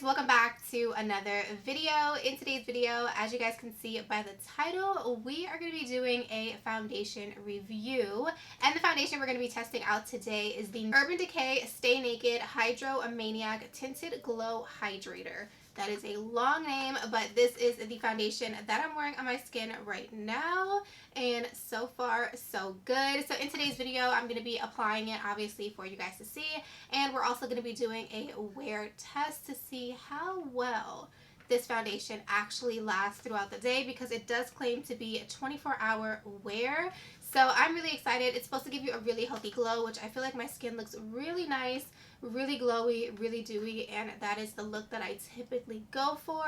welcome back to another video. In today's video, as you guys can see by the title, we are going to be doing a foundation review, and the foundation we're going to be testing out today is the Urban Decay Stay Naked Hydromaniac Tinted Glow Hydrator. That is a long name, but this is the foundation that I'm wearing on my skin right now, and so far so good. So in today's video, I'm going to be applying it obviously for you guys to see, and we're also going to be doing a wear test to see how well this foundation actually lasts throughout the day, because it does claim to be a 24-hour wear. So I'm really excited. It's supposed to give you a really healthy glow, which I feel like my skin looks really nice, really glowy, really dewy, and that is the look that I typically go for.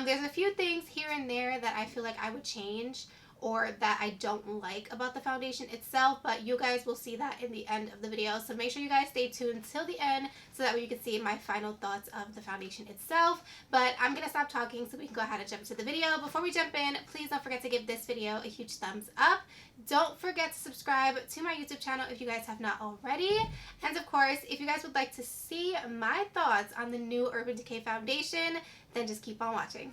There's a few things here and there that I feel like I would change or that I don't like about the foundation itself, but you guys will see that in the end of the video. So make sure you guys stay tuned till the end so that way you can see my final thoughts of the foundation itself. But I'm gonna stop talking so we can go ahead and jump to the video. Before we jump in, please don't forget to give this video a huge thumbs up. Don't forget to subscribe to my YouTube channel if you guys have not already. And of course, if you guys would like to see my thoughts on the new Urban Decay foundation, then just keep on watching.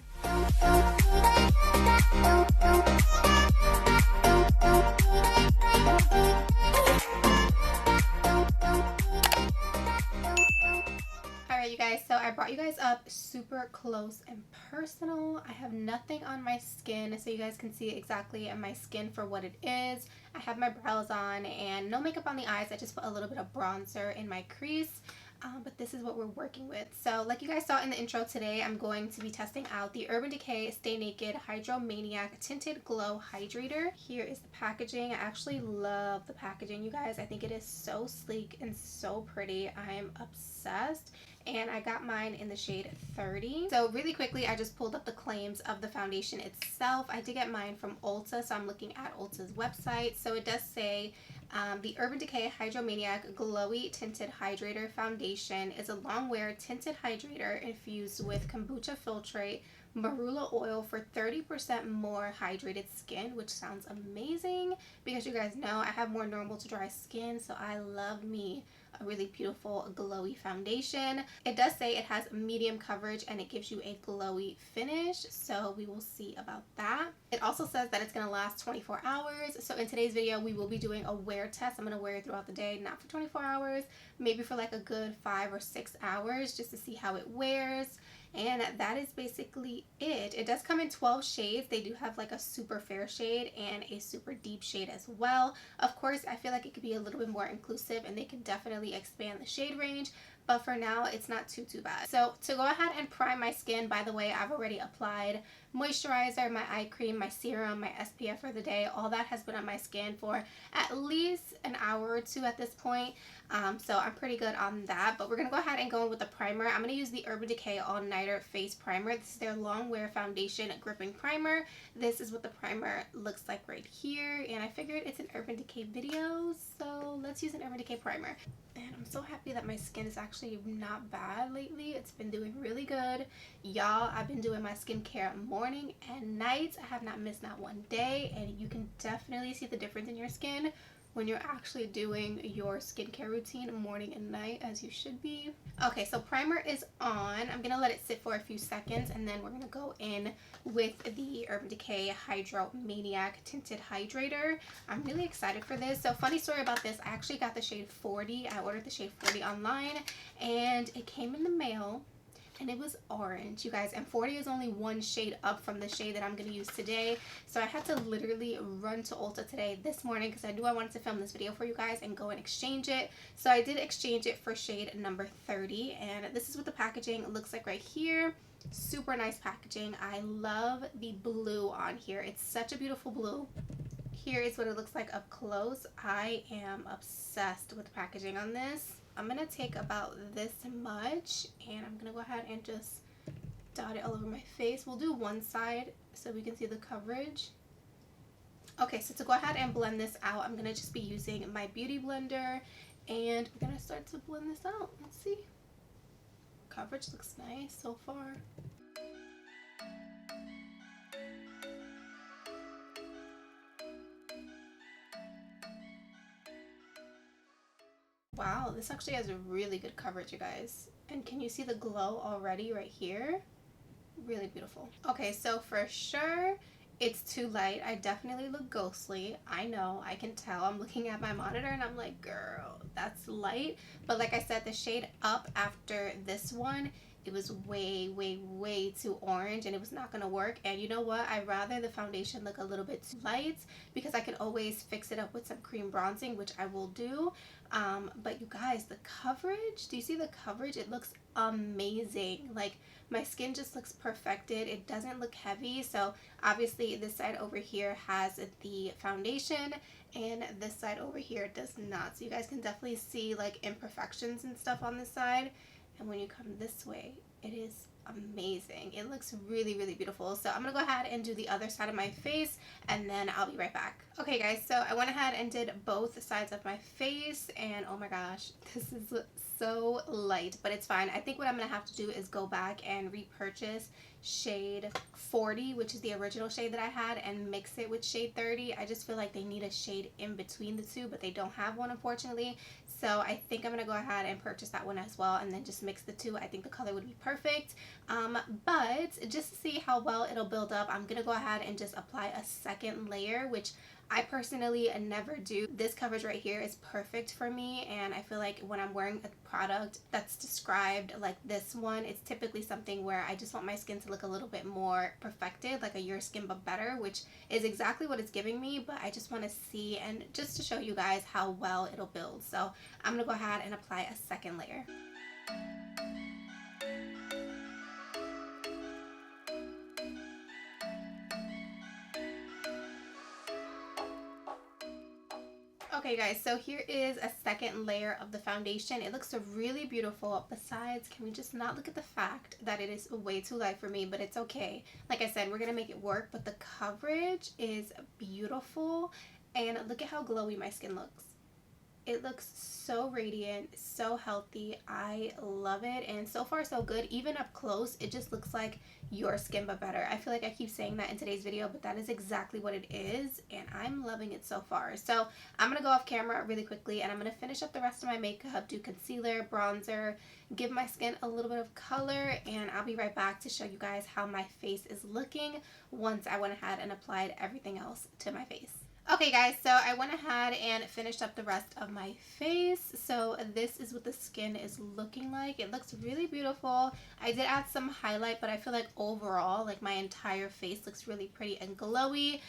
Alright you guys, so I brought you guys up super close and personal. I have nothing on my skin so you guys can see exactly my skin for what it is. I have my brows on and no makeup on the eyes. I just put a little bit of bronzer in my crease. But this is what we're working with. So like you guys saw in the intro today, I'm going to be testing out the Urban Decay Stay Naked Hydromaniac Tinted Glow Hydrator. Here is the packaging. I actually love the packaging, you guys. I think it is so sleek and so pretty. I am obsessed. And I got mine in the shade 30. So really quickly, I just pulled up the claims of the foundation itself. I did get mine from Ulta, so I'm looking at Ulta's website. So it does say the Urban Decay Hydromaniac Glowy Tinted Hydrator Foundation is a long wear tinted hydrator infused with kombucha filtrate marula oil for 30% more hydrated skin, which sounds amazing because you guys know I have more normal to dry skin, so I love me a really beautiful glowy foundation. It does say it has medium coverage and it gives you a glowy finish, so we will see about that. It also says that it's going to last 24 hours. So in today's video, we will be doing a wear test. I'm going to wear it throughout the day, not for 24 hours, maybe for like a good 5 or 6 hours just to see how it wears. And that is basically it. It does come in 12 shades. They do have like a super fair shade and a super deep shade as well. Of course, I feel like it could be a little bit more inclusive and they can definitely expand the shade range, but for now it's not too bad. So to go ahead and prime my skin, by the way, I've already applied moisturizer, my eye cream, my serum, my SPF for the day. All that has been on my skin for at least an hour or two at this point. So I'm pretty good on that, but we're gonna go ahead and go in with the primer. I'm gonna use the Urban Decay All Nighter Face Primer. This is their long wear foundation gripping primer. This is what the primer looks like right here, and I figured it's an Urban Decay video, so let's use an Urban Decay primer. And I'm so happy that my skin is actually not bad lately. It's been doing really good. Y'all, I've been doing my skincare morning and night. I have not missed not one day, and you can definitely see the difference in your skin when you're actually doing your skincare routine morning and night, as you should be. Okay, so primer is on. I'm gonna let it sit for a few seconds and then we're gonna go in with the Urban Decay Hydromaniac Tinted Hydrator. I'm really excited for this. So funny story about this, I actually got the shade 40. I ordered the shade 40 online and it came in the mail. And it was orange, you guys, and 40 is only one shade up from the shade that I'm going to use today. So I had to literally run to Ulta today this morning because I knew I wanted to film this video for you guys and go and exchange it. So I did exchange it for shade number 30, and this is what the packaging looks like right here. Super nice packaging. I love the blue on here. It's such a beautiful blue. Here is what it looks like up close. I am obsessed with the packaging on this. I'm going to take about this much and I'm going to go ahead and just dot it all over my face. We'll do one side so we can see the coverage. Okay, so to go ahead and blend this out, I'm going to just be using my beauty blender and we're going to start to blend this out. Let's see. Coverage looks nice so far. Wow, this actually has a really good coverage, you guys. And can you see the glow already right here? Really beautiful. Okay, so for sure it's too light. I definitely look ghostly. I know, I can tell. I'm looking at my monitor and I'm like, girl, that's light. But like I said, the shade up after this one, it was way, way, way too orange and it was not going to work. And you know what? I'd rather the foundation look a little bit too light because I can always fix it up with some cream bronzing, which I will do. But you guys, the coverage, do you see the coverage? It looks amazing. Like, my skin just looks perfected. It doesn't look heavy. So obviously this side over here has the foundation and this side over here does not. So you guys can definitely see like imperfections and stuff on this side. And when you come this way, it is amazing. It looks really, really beautiful. So I'm gonna go ahead and do the other side of my face and then I'll be right back. Okay guys, so I went ahead and did both sides of my face and oh my gosh, this is so light, but it's fine. I think what I'm gonna have to do is go back and repurchase shade 40, which is the original shade that I had, and mix it with shade 30. I just feel like they need a shade in between the two, but they don't have one, unfortunately. So I think I'm gonna go ahead and purchase that one as well and then just mix the two. I think the color would be perfect. But just to see how well it'll build up, I'm gonna go ahead and just apply a second layer, which I personally never do. This coverage right here is perfect for me, and I feel like when I'm wearing a product that's described like this one, it's typically something where I just want my skin to look a little bit more perfected, like a your skin but better, which is exactly what it's giving me. But I just want to see and just to show you guys how well it'll build. So I'm gonna go ahead and apply a second layer. Okay guys, so here is a second layer of the foundation. It looks really beautiful. Besides, can we just not look at the fact that it is way too light for me, but it's okay. Like I said, we're gonna make it work, but the coverage is beautiful. And look at how glowy my skin looks. It looks so radiant, so healthy. I love it, and so far so good. Even up close, it just looks like your skin but better. I feel like I keep saying that in today's video, but that is exactly what it is, and I'm loving it so far. So I'm gonna go off camera really quickly and I'm gonna finish up the rest of my makeup, do concealer, bronzer, give my skin a little bit of color, and I'll be right back to show you guys how my face is looking once I went ahead and applied everything else to my face. Okay guys, so I went ahead and finished up the rest of my face. So this is what the skin is looking like. It looks really beautiful. I did add some highlight, but I feel like overall, like my entire face looks really pretty and glowy.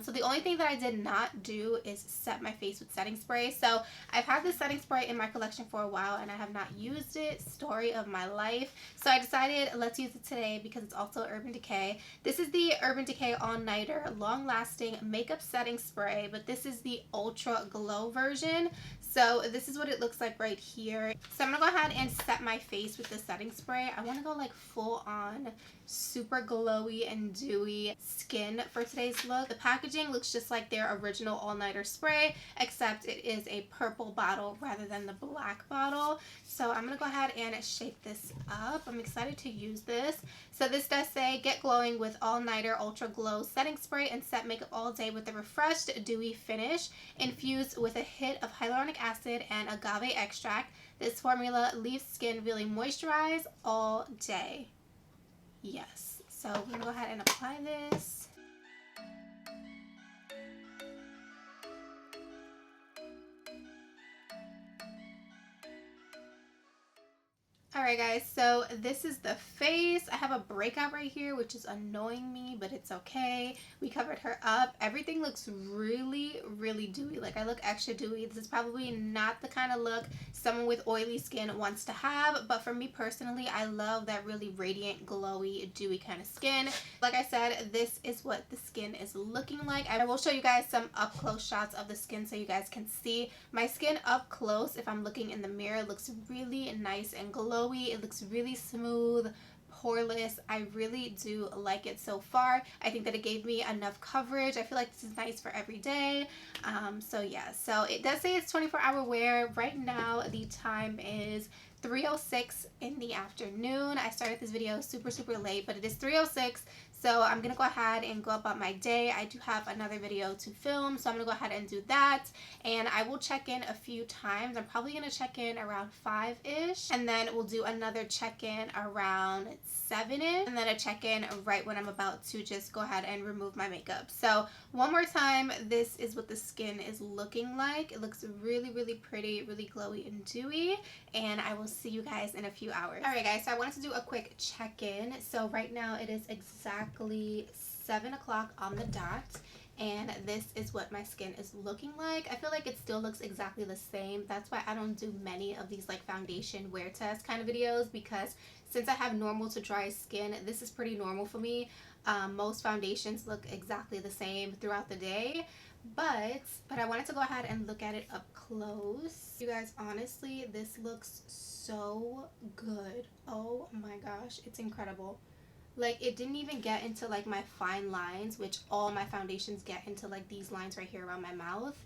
So the only thing that I did not do is set my face with setting spray. So I've had this setting spray in my collection for a while and I have not used it. Story of my life. So I decided let's use it today because it's also Urban Decay. This is the Urban Decay All Nighter Long Lasting Makeup Setting Spray, but this is the Ultra Glow version. So this is what it looks like right here. So I'm gonna go ahead and set my face with the setting spray. I want to go like full on super glowy and dewy skin for today's look. The packaging looks just like their original all-nighter spray, except it is a purple bottle rather than the black bottle. So I'm gonna go ahead and shake this up. I'm excited to use this. So this does say, get glowing with all-nighter ultra glow setting spray and set makeup all day with a refreshed dewy finish infused with a hit of hyaluronic acid and agave extract. This formula leaves skin really moisturized all day. Yes, so we're gonna go ahead and apply this. Alright guys, so this is the face. I have a breakout right here, which is annoying me, but it's okay. We covered her up. Everything looks really, really dewy. Like, I look extra dewy. This is probably not the kind of look someone with oily skin wants to have, but for me personally, I love that really radiant, glowy, dewy kind of skin. Like I said, this is what the skin is looking like. I will show you guys some up-close shots of the skin so you guys can see. My skin up close, if I'm looking in the mirror, looks really nice and glowy. It looks really smooth, poreless. I really do like it so far. I think that it gave me enough coverage. I feel like this is nice for every day. So yeah, so it does say it's 24-hour wear. Right now the time is 3:06 in the afternoon. I started this video super late, but it is 3:06. So I'm going to go ahead and go about my day. I do have another video to film, so I'm going to go ahead and do that. And I will check in a few times. I'm probably going to check in around 5-ish. And then we'll do another check-in around 7-ish. And then a check-in right when I'm about to just go ahead and remove my makeup. So one more time, this is what the skin is looking like. It looks really pretty, really glowy and dewy. And I will see you guys in a few hours. Alright guys, so I wanted to do a quick check-in. So right now it is exactly 7 o'clock on the dot, and this is what my skin is looking like. I feel like it still looks exactly the same. That's why I don't do many of these like foundation wear test kind of videos, because since I have normal to dry skin, this is pretty normal for me. Most foundations look exactly the same throughout the day. But I wanted to go ahead and look at it up close. You guys, honestly, this looks so good. Oh my gosh, it's incredible. Like, it didn't even get into like my fine lines, which all my foundations get into, like these lines right here around my mouth.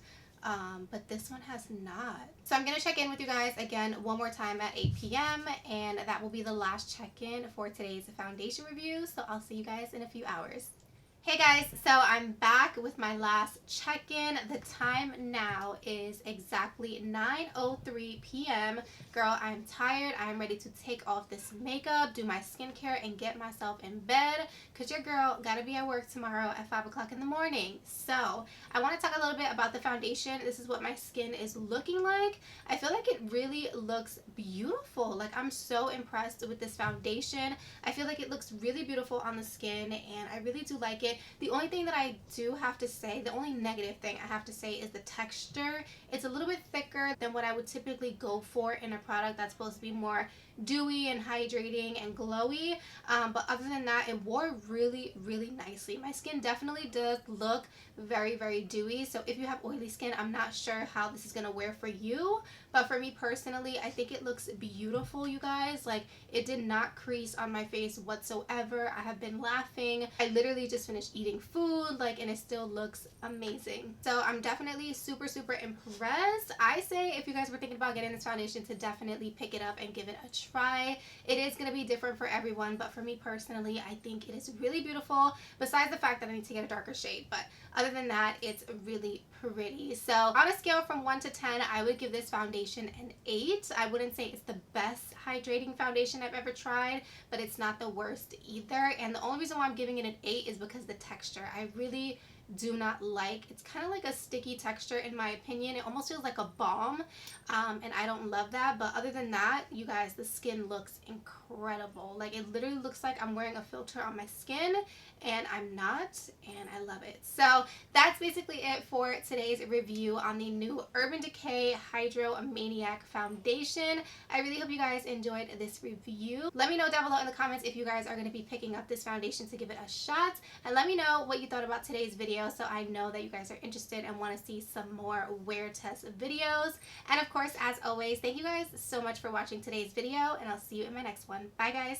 But this one has not. So I'm gonna check in with you guys again one more time at 8 p.m. and that will be the last check-in for today's foundation review. So I'll see you guys in a few hours. Hey guys, so I'm back with my last check-in. The time now is exactly 9:03 p.m. Girl, I'm tired. I'm ready to take off this makeup, do my skincare, and get myself in bed, because your girl gotta be at work tomorrow at 5 o'clock in the morning. So I want to talk a little bit about the foundation. This is what my skin is looking like. I feel like it really looks beautiful. Like, I'm so impressed with this foundation. I feel like it looks really beautiful on the skin, and I really do like it. The only thing that I do have to say, the only negative thing I have to say, is the texture. It's a little bit thicker than what I would typically go for in a product that's supposed to be more dewy and hydrating and glowy. But other than that, it wore really nicely. My skin definitely does look very dewy. So if you have oily skin, I'm not sure how this is going to wear for you. But for me personally, I think it looks beautiful, you guys. Like, it did not crease on my face whatsoever. I have been laughing. I literally just finished eating food, like, and it still looks amazing. So I'm definitely super impressed. I say if you guys were thinking about getting this foundation, to definitely pick it up and give it a try. It is going to be different for everyone, but for me personally, I think it is really beautiful, besides the fact that I need to get a darker shade. But other than that, it's really pretty. So on a scale from 1 to 10, I would give this foundation an 8. I wouldn't say it's the best hydrating foundation I've ever tried, but it's not the worst either. And the only reason why I'm giving it an 8 is because the texture. I really do not like. It's kind of like a sticky texture in my opinion. It almost feels like a balm, and I don't love that. But other than that, you guys, the skin looks incredible. Like, it literally looks like I'm wearing a filter on my skin, and I'm not, and I love it. So that's basically it for today's review on the new Urban Decay Hydromaniac foundation. I really hope you guys enjoyed this review. Let me know down below in the comments if you guys are going to be picking up this foundation to give it a shot, and let me know what you thought about today's video, so I know that you guys are interested and want to see some more wear test videos. And of course, as always, thank you guys so much for watching today's video, and I'll see you in my next one. Bye guys.